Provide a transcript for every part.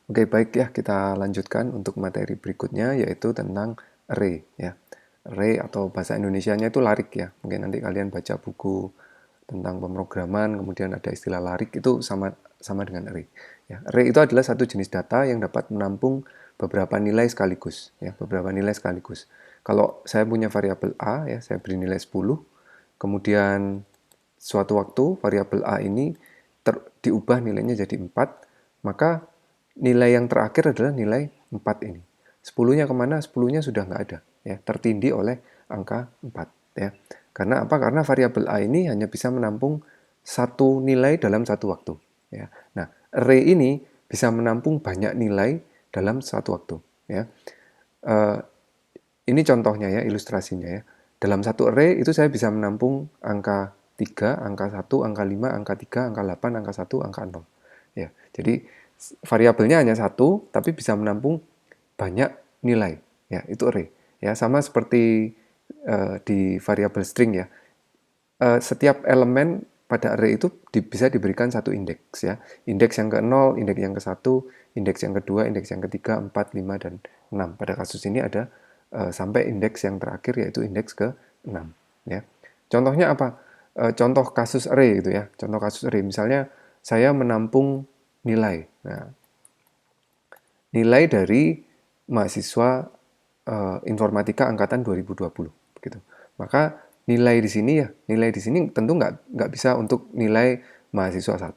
Oke, baik ya, kita lanjutkan untuk materi berikutnya yaitu tentang array ya. Array atau bahasa Indonesianya itu larik ya. Mungkin nanti kalian baca buku tentang pemrograman, kemudian ada istilah larik itu sama sama dengan array. Ya, array itu adalah satu jenis data yang dapat menampung beberapa nilai sekaligus ya, beberapa nilai sekaligus. Kalau saya punya variabel A ya, saya beri nilai 10, kemudian suatu waktu variabel A ini diubah nilainya jadi 4, maka nilai yang terakhir adalah nilai 4 ini. 10-nya kemana? 10-nya sudah nggak ada, ya, tertindih oleh angka 4. Ya. Karena apa? Karena variabel A ini hanya bisa menampung satu nilai dalam satu waktu. Ya. Nah, array ini bisa menampung banyak nilai dalam satu waktu. Ya. Uh, ini contohnya ya, ilustrasinya ya. Dalam satu array itu saya bisa menampung angka 3, angka 1, angka 5, angka 3, angka 8, angka 1, angka 0. Ya, jadi variabelnya hanya satu, tapi bisa menampung banyak nilai. Ya, itu array. Ya, sama seperti di variabel string ya. Setiap elemen pada array itu bisa diberikan satu indeks ya. Indeks yang ke-0, indeks yang ke-1, indeks yang kedua, indeks yang ketiga, 4, 5, dan 6. Pada kasus ini ada sampai indeks yang terakhir yaitu indeks ke-6 ya. Contohnya apa? Contoh kasus array gitu ya. Contoh kasus array misalnya saya menampung nilai. Nah, nilai dari mahasiswa informatika angkatan 2020 gitu. Maka nilai di sini ya, nilai di sini tentu nggak bisa untuk nilai mahasiswa 1,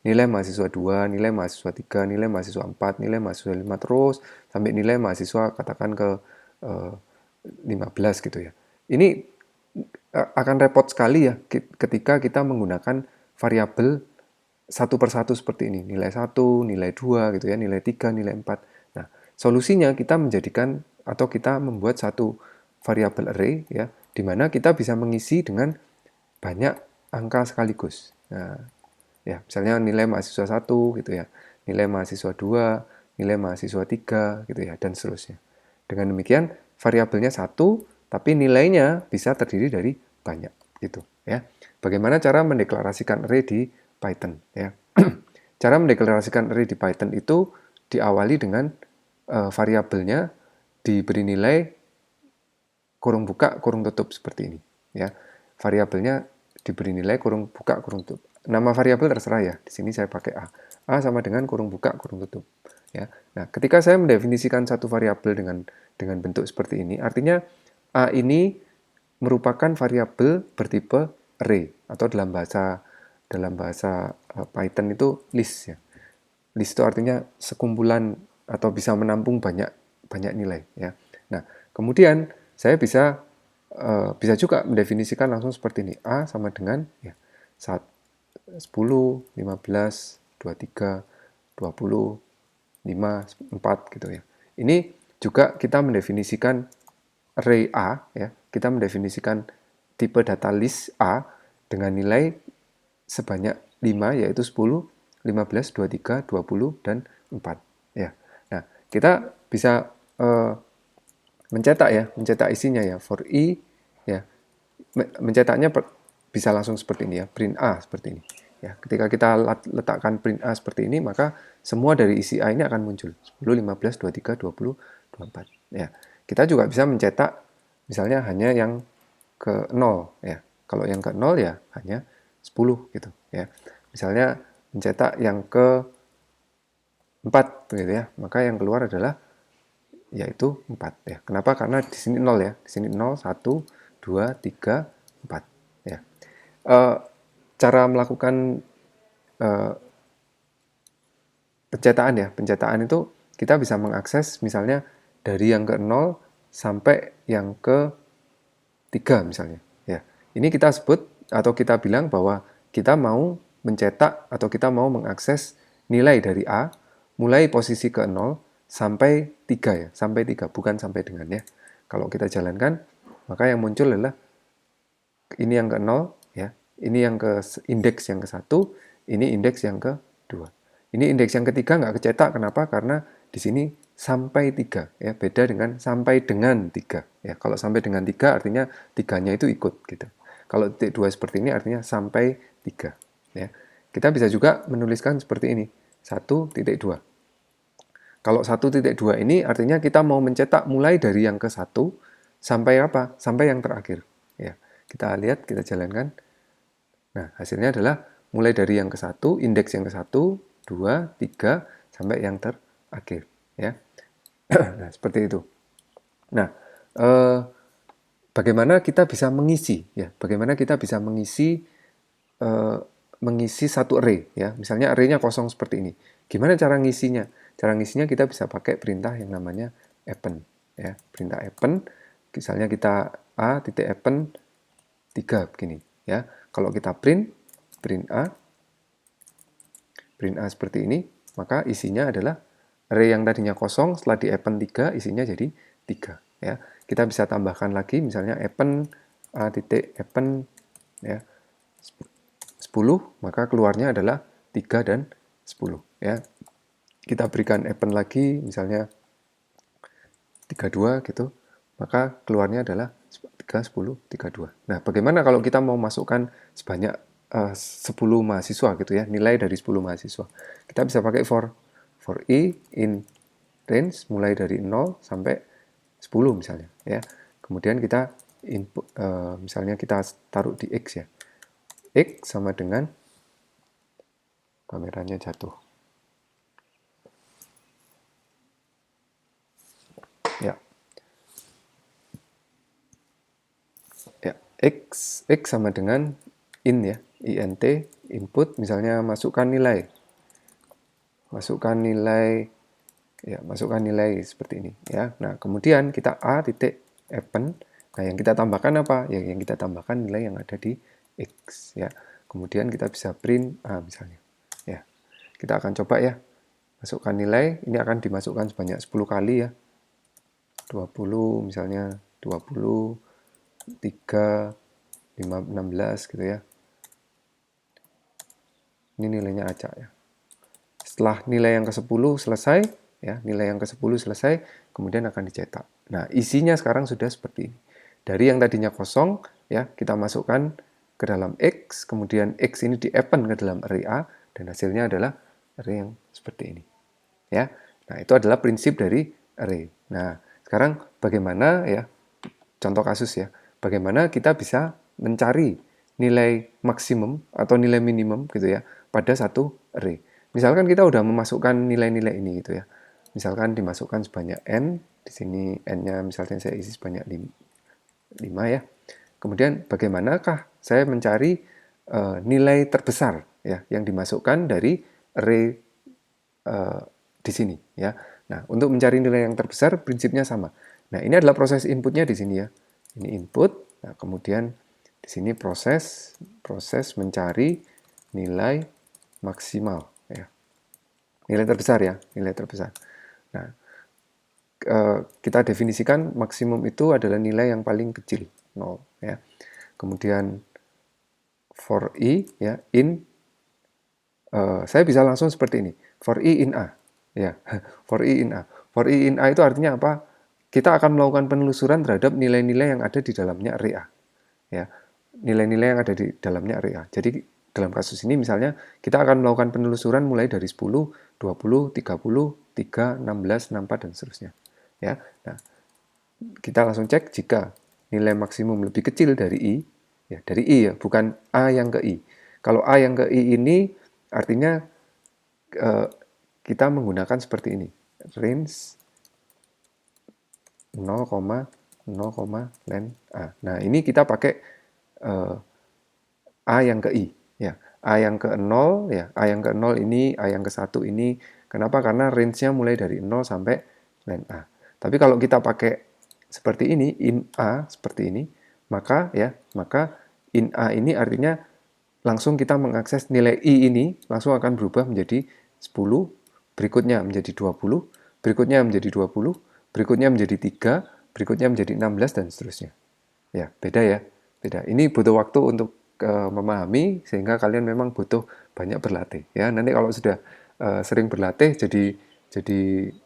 nilai mahasiswa 2, nilai mahasiswa 3, nilai mahasiswa 4, nilai mahasiswa 5 terus sampai nilai mahasiswa katakan ke 15 gitu ya. Ini akan repot sekali ya ketika kita menggunakan variabel satu persatu seperti ini, nilai 1, nilai 2 gitu ya, nilai 3, nilai 4. Nah, solusinya kita menjadikan atau kita membuat satu variabel array ya, di mana kita bisa mengisi dengan banyak angka sekaligus. Nah, ya, misalnya nilai mahasiswa 1 gitu ya, nilai mahasiswa 2, nilai mahasiswa 3 gitu ya, dan seterusnya. Dengan demikian, variabelnya satu, tapi nilainya bisa terdiri dari banyak gitu ya. Bagaimana cara mendeklarasikan array di Python ya. Cara mendeklarasikan array di Python itu diawali dengan variabelnya diberi nilai kurung buka kurung tutup seperti ini ya. Variabelnya diberi nilai kurung buka kurung tutup. Nama variabel terserah ya. Di sini saya pakai A. A sama dengan kurung buka kurung tutup ya. Nah, ketika saya mendefinisikan satu variabel dengan bentuk seperti ini, artinya A ini merupakan variabel bertipe array atau dalam bahasa Python itu list ya. List itu artinya sekumpulan atau bisa menampung banyak banyak nilai ya. Nah, kemudian saya bisa juga mendefinisikan langsung seperti ini. A sama dengan ya 10, 15, 23, 20, 5, 4 gitu ya. Ini juga kita mendefinisikan array A ya. Kita mendefinisikan tipe data list A dengan nilai sebanyak 5 yaitu 10, 15, 23, 20 dan 4 ya. Nah, kita bisa mencetak isinya ya for i ya. Mencetaknya bisa langsung seperti ini ya, print A seperti ini. Ya, ketika kita letakkan print A seperti ini, maka semua dari isi A ini akan muncul 10, 15, 23, 20, 24 ya. Kita juga bisa mencetak misalnya hanya yang ke 0 ya. Kalau yang ke 0 ya hanya 10 gitu ya. Misalnya mencetak yang ke 4 gitu ya, maka yang keluar adalah yaitu 4 ya. Kenapa? Karena di sini 0 ya. Di sini 0, 1, 2, 3, 4 ya. Uh, cara melakukan uh, pencetakan ya. Pencetakan itu kita bisa mengakses misalnya dari yang ke 0 sampai yang ke 3 misalnya ya. Ini kita sebut atau kita bilang bahwa kita mau mencetak atau kita mau mengakses nilai dari A mulai posisi ke 0 sampai 3 ya, sampai 3 bukan sampai dengan ya. Kalau kita jalankan, maka yang muncul adalah ini yang ke 0 ya, ini yang ke indeks yang ke 1, ini indeks yang ke 2. Ini indeks yang ketiga nggak kecetak, kenapa? Karena di sini sampai 3 ya, beda dengan sampai dengan 3 ya. Kalau sampai dengan 3 artinya 3-nya itu ikut gitu. Kalau titik 2 seperti ini artinya sampai 3 ya. Kita bisa juga menuliskan seperti ini, 1.2 Kalau 1.2 ini artinya kita mau mencetak mulai dari yang ke 1 sampai apa? Sampai yang terakhir. Ya, kita lihat, kita jalankan. Nah, hasilnya adalah mulai dari yang ke 1, indeks yang ke 1, 2, 3, sampai yang terakhir. Ya. Nah, seperti itu. Nah, bagaimana kita bisa mengisi? Ya, bagaimana kita bisa eh, mengisi satu array? Ya, misalnya array-nya kosong seperti ini. Gimana cara ngisinya? Cara ngisinya kita bisa pakai perintah yang namanya append. Ya, perintah append. Misalnya kita a titik append 3 begini. Ya, kalau kita print A seperti ini, maka isinya adalah array yang tadinya kosong, setelah di append 3, isinya jadi 3. Ya. Kita bisa tambahkan lagi, misalnya append A titik append ya, 10, maka keluarnya adalah 3 dan 10. Ya. Kita berikan append lagi, misalnya 32 gitu, maka keluarnya adalah 3, 10, 32. Nah, bagaimana kalau kita mau masukkan sebanyak 10 mahasiswa gitu ya, nilai dari 10 mahasiswa. Kita bisa pakai for i in range mulai dari 0 sampai 10 misalnya ya. Kemudian kita input misalnya kita taruh di x ya. X sama dengan kameranya jatuh. Ya. Ya, x sama dengan in ya, int input misalnya masukkan nilai ya, masukkan nilai seperti ini ya. Nah, kemudian kita a titik append. Nah, yang kita tambahkan apa? Ya, yang kita tambahkan nilai yang ada di x ya. Kemudian kita bisa print a misalnya. Ya. Kita akan coba ya. Masukkan nilai, ini akan dimasukkan sebanyak 10 kali ya. 20 misalnya, 20, 3, 5, 16 gitu ya. Ini nilainya acak ya. Setelah nilai yang ke-10 selesai, ya, nilai yang ke-10 selesai, kemudian akan dicetak. Nah, isinya sekarang sudah seperti ini. Dari yang tadinya kosong, ya, kita masukkan ke dalam X, kemudian X ini di-append ke dalam array A, dan hasilnya adalah array yang seperti ini. Ya. Nah, itu adalah prinsip dari array. Nah, sekarang bagaimana ya, contoh kasus ya, bagaimana kita bisa mencari nilai maksimum atau nilai minimum gitu ya pada satu array. Misalkan kita udah memasukkan nilai-nilai ini gitu ya. Misalkan dimasukkan sebanyak n, di sini n-nya misalnya saya isi sebanyak 5 ya. Kemudian bagaimanakah saya mencari nilai terbesar ya yang dimasukkan dari array di sini ya. Nah, untuk mencari nilai yang terbesar prinsipnya sama. Nah, ini adalah proses inputnya di sini ya. Ini input, nah kemudian di sini proses mencari nilai maksimal ya. Nilai terbesar ya, nilai terbesar. Nah, kita definisikan maksimum itu adalah nilai yang paling kecil, 0 ya. Kemudian for i ya, saya bisa langsung seperti ini. For i in a ya. For i in a. For i in a itu artinya apa? Kita akan melakukan penelusuran terhadap nilai-nilai yang ada di dalamnya array A. Ya. Nilai-nilai yang ada di dalamnya array A. Jadi dalam kasus ini misalnya kita akan melakukan penelusuran mulai dari 10, 20, 30, 3, 16, 64 dan seterusnya. Ya. Nah, kita langsung cek jika nilai maksimum lebih kecil dari i, ya dari i ya, bukan a yang ke i. Kalau a yang ke i ini artinya kita menggunakan seperti ini, range 0, len a. Nah, ini kita pakai a yang ke i ya. A yang ke 0 ya, A yang ke 0 ini, A yang ke 1 ini. Kenapa? Karena range-nya mulai dari 0 sampai len a. Tapi kalau kita pakai seperti ini, in a seperti ini, maka in a ini artinya langsung kita mengakses nilai i ini langsung akan berubah menjadi 10, berikutnya menjadi 20, berikutnya menjadi 20, berikutnya menjadi 3, berikutnya menjadi 16 dan seterusnya. Ya, beda ya. Beda. Ini butuh waktu untuk memahami sehingga kalian memang butuh banyak berlatih ya. Nanti kalau sudah sering berlatih jadi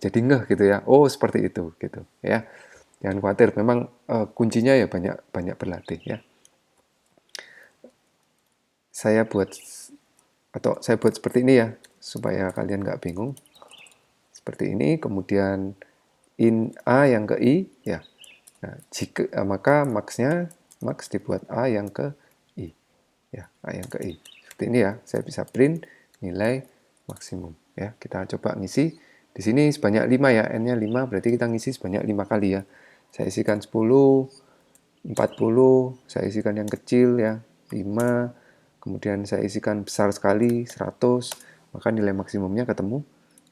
ngeh gitu ya. Oh, seperti itu gitu ya. Jangan khawatir, memang kuncinya ya banyak berlatih ya. Saya buat seperti ini ya supaya kalian nggak bingung. seperti ini, kemudian in A yang ke I, ya. Nah, maka max dibuat A yang ke I, ya, A yang ke I. Seperti ini ya, saya bisa print nilai maksimum, ya. Kita coba ngisi, di sini sebanyak 5 ya, N-nya 5, berarti kita ngisi sebanyak 5 kali ya. Saya isikan 10, 40, saya isikan yang kecil ya, 5, kemudian saya isikan besar sekali, 100, maka nilai maksimumnya ketemu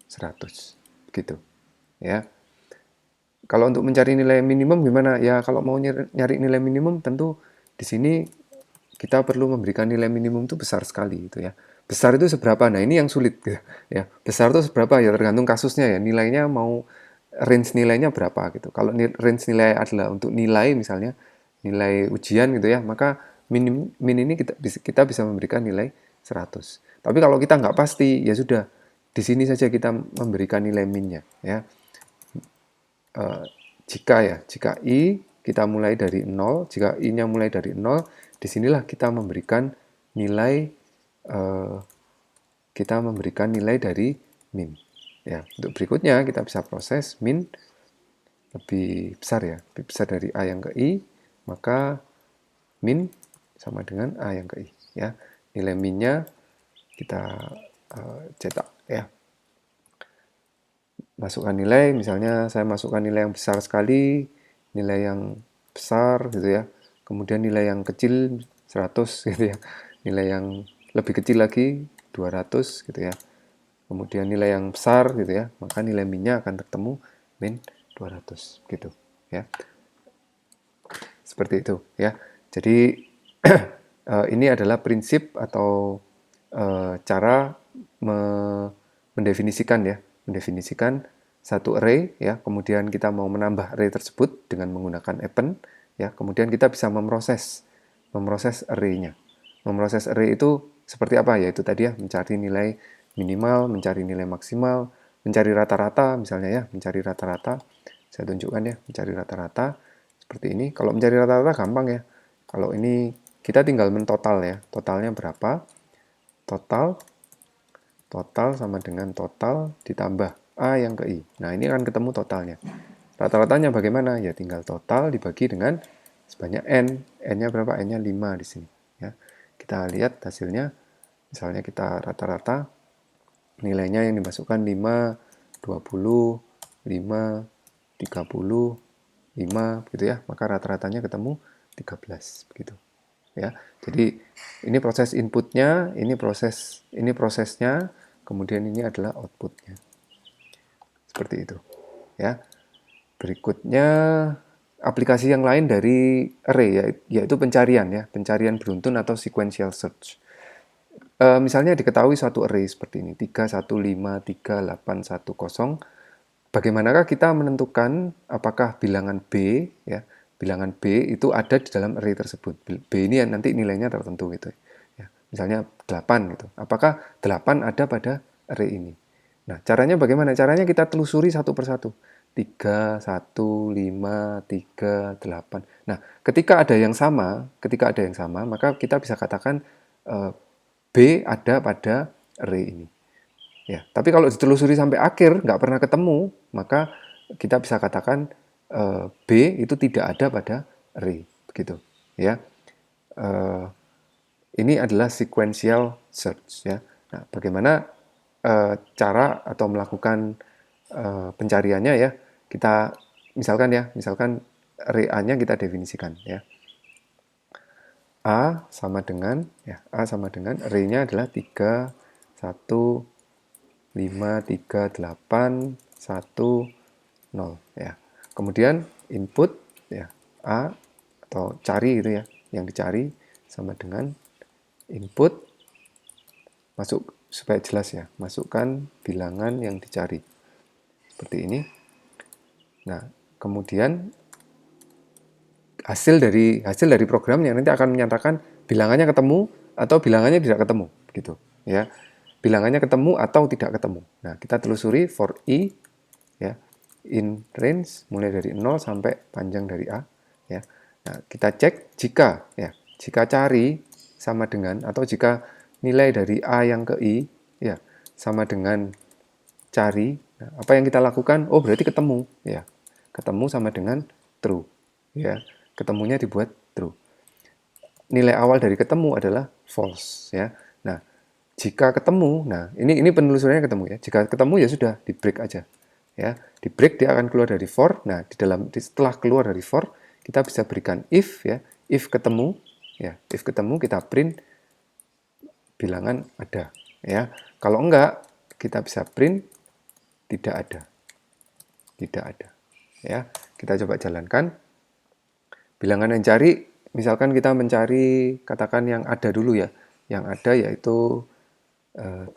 100, gitu ya. Kalau untuk mencari nilai minimum gimana? Ya kalau mau nyari nilai minimum tentu di sini kita perlu memberikan nilai minimum itu besar sekali itu ya. Besar itu seberapa? Nah ini yang sulit ya. Besar itu seberapa ya tergantung kasusnya ya. Nilainya mau range nilainya berapa gitu. Kalau range nilai adalah untuk nilai misalnya nilai ujian gitu ya, maka min ini kita bisa memberikan nilai 100. Tapi kalau kita nggak pasti ya sudah di sini saja kita memberikan nilai minnya ya. Jika I kita mulai dari 0, jika I-nya mulai dari 0, disinilah kita memberikan nilai dari min. Ya, untuk berikutnya kita bisa proses min lebih besar ya, lebih besar dari A yang ke I, maka min sama dengan A yang ke I. Ya, nilai minnya kita cetak ya. Masukkan nilai, misalnya saya masukkan nilai yang besar sekali, nilai yang besar gitu ya, kemudian nilai yang kecil 100 gitu ya, nilai yang lebih kecil lagi 200 gitu ya, kemudian nilai yang besar gitu ya, maka nilai minnya akan ketemu min 200 gitu ya, seperti itu ya. Jadi ini adalah prinsip atau cara mendefinisikan satu array ya, kemudian kita mau menambah array tersebut dengan menggunakan append ya, kemudian kita bisa memproses array-nya. Memproses array itu seperti apa ya? Itu tadi ya, mencari nilai minimal, mencari nilai maksimal, mencari rata-rata misalnya ya, mencari rata-rata. Saya tunjukkan ya, mencari rata-rata seperti ini. Kalau mencari rata-rata gampang ya. Kalau ini kita tinggal mentotal ya, totalnya berapa? Total sama dengan total ditambah A yang ke I. Nah, ini akan ketemu totalnya. Rata-ratanya bagaimana? Ya tinggal total dibagi dengan sebanyak N. N-nya berapa? N-nya 5 di sini. Ya. Kita lihat hasilnya. Misalnya kita rata-rata, nilainya yang dimasukkan 5, 20, 5, 30, 5, gitu ya. Maka rata-ratanya ketemu 13, begitu. Ya. Jadi ini proses inputnya, ini prosesnya, kemudian ini adalah outputnya. Seperti itu. Ya. Berikutnya aplikasi yang lain dari array yaitu pencarian ya, pencarian beruntun atau sequential search. Misalnya diketahui suatu array seperti ini, 3, 1, 5, 3, 8, 1, 0. Bagaimanakah kita menentukan apakah bilangan B ya, bilangan B itu ada di dalam array tersebut. B ini nanti nilainya tertentu gitu ya. Misalnya 8 gitu. Apakah 8 ada pada array ini? Nah, caranya bagaimana? Caranya kita telusuri satu persatu. 3, 1, 5, 3, 8. Nah, ketika ada yang sama, maka kita bisa katakan B ada pada array ini. Ya, tapi kalau ditelusuri sampai akhir nggak pernah ketemu, maka kita bisa katakan B itu tidak ada pada array, begitu. Ya, ini adalah sequential search. Ya, nah, bagaimana cara atau melakukan pencariannya ya? Kita misalkan array A-nya kita definisikan ya. A sama dengan array-nya adalah 3, 1, 5, 3, 8, 1, 0 ya. Kemudian input ya A atau cari gitu ya, yang dicari sama dengan input, masuk supaya jelas ya, masukkan bilangan yang dicari seperti ini. Nah, kemudian hasil dari programnya nanti akan menyatakan bilangannya ketemu atau bilangannya tidak ketemu gitu ya. Bilangannya ketemu atau tidak ketemu. Nah, kita telusuri for I ya, in range mulai dari 0 sampai panjang dari A ya. Nah, kita cek jika cari sama dengan atau jika nilai dari A yang ke I ya sama dengan cari Nah, apa yang kita lakukan? Oh, berarti ketemu, ya. Ketemu sama dengan true, ya. Ketemunya dibuat true. Nilai awal dari ketemu adalah false, ya. Nah, jika ketemu, nah ini penelusurannya ketemu ya. Jika ketemu ya sudah di break aja, ya. Di break dia akan keluar dari for. Nah, setelah keluar dari for, kita bisa berikan if, ya. If ketemu, ya. If ketemu kita print bilangan ada, ya. Kalau enggak, kita bisa print tidak ada, tidak ada, ya. Kita coba jalankan. Bilangan yang cari, misalkan kita mencari katakan yang ada dulu ya. Yang ada yaitu 8.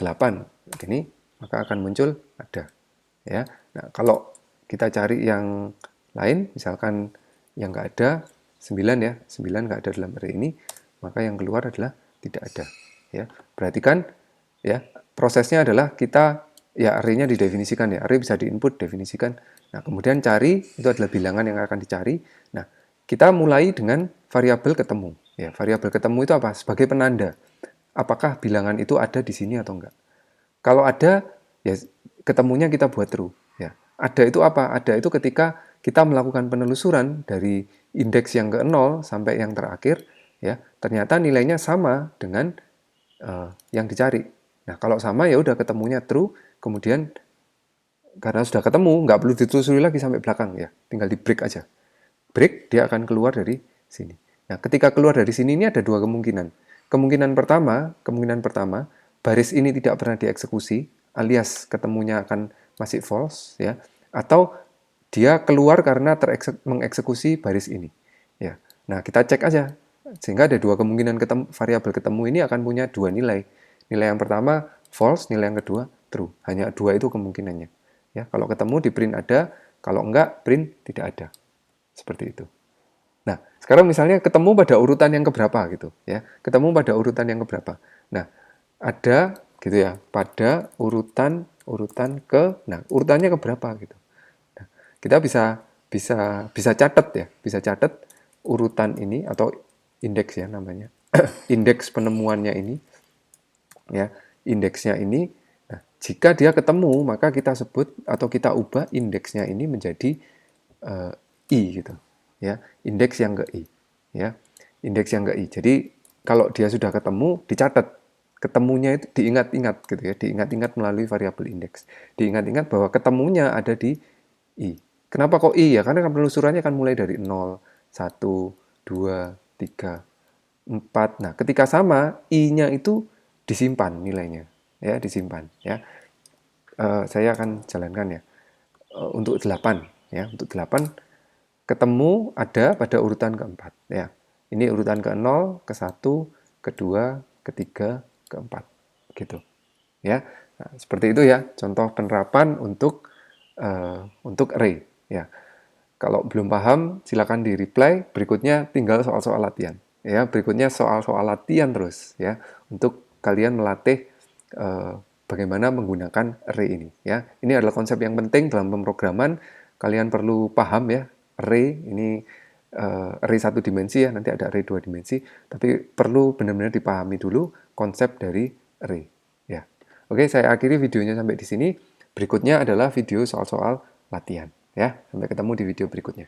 Gini, maka akan muncul ada. Ya. Nah, kalau kita cari yang lain, misalkan yang nggak ada 9 ya, 9 nggak ada dalam array ini, maka yang keluar adalah tidak ada. Ya. Perhatikan ya, prosesnya adalah kita ya array-nya didefinisikan ya. Array bisa diinput, definisikan. Nah, kemudian cari itu adalah bilangan yang akan dicari. Nah, kita mulai dengan variabel ketemu. Ya, variabel ketemu itu apa? Sebagai penanda. Apakah bilangan itu ada di sini atau enggak? Kalau ada, ya ketemunya kita buat true. Ya. Ada itu apa? Ada itu ketika kita melakukan penelusuran dari indeks yang ke 0 sampai yang terakhir, ya ternyata nilainya sama dengan yang dicari. Nah, kalau sama ya udah ketemunya true, kemudian karena sudah ketemu, nggak perlu ditelusuri lagi sampai belakang ya, tinggal di break aja. Break, dia akan keluar dari sini. Nah, ketika keluar dari sini ini ada dua kemungkinan. Kemungkinan pertama, baris ini tidak pernah dieksekusi, alias ketemunya akan masih false, ya, atau dia keluar karena mengeksekusi baris ini. Ya. Nah, kita cek aja. Sehingga ada dua kemungkinan variabel ketemu ini akan punya dua nilai. Nilai yang pertama false, nilai yang kedua true. Hanya dua itu kemungkinannya. Ya, kalau ketemu di print ada, kalau enggak print tidak ada. Seperti itu. Nah, sekarang misalnya ketemu pada urutan yang keberapa gitu, ya. Ketemu pada urutan yang keberapa. Nah, ada gitu ya, pada urutan ke, nah, urutannya keberapa gitu. Nah, kita bisa catat ya, bisa catat urutan ini atau indeks ya namanya. Indeks penemuannya ini ya, indeksnya ini. Nah, jika dia ketemu, maka kita sebut atau kita ubah indeksnya ini menjadi I gitu. Ya, indeks yang ke I. Ya, indeks yang ke I. Jadi kalau dia sudah ketemu, dicatat. Ketemunya itu diingat-ingat gitu ya, diingat-ingat melalui variabel indeks. Diingat-ingat bahwa ketemunya ada di I. Kenapa kok I ya? Karena penelusurannya akan mulai dari 0, 1, 2, 3, 4. Nah, ketika sama, I-nya itu disimpan nilainya. Ya, disimpan. Ya. Saya akan jalankan ya. Untuk 8. Ya, untuk 8 ketemu ada pada urutan keempat. Ya. Ini urutan ke-0, ke-1, ke-2, ke-3, ke-4. Gitu. Ya. Nah, seperti itu ya, contoh penerapan untuk array. Ya. Kalau belum paham, silakan di-reply. Berikutnya tinggal soal-soal latihan. Ya, berikutnya soal-soal latihan terus ya untuk kalian melatih bagaimana menggunakan array ini ya. Ini adalah konsep yang penting dalam pemrograman. Kalian perlu paham ya, array ini array satu dimensi ya, nanti ada array dua dimensi, tapi perlu benar-benar dipahami dulu konsep dari array ya. Oke, saya akhiri videonya sampai di sini. Berikutnya adalah video soal-soal latihan ya. Sampai ketemu di video berikutnya.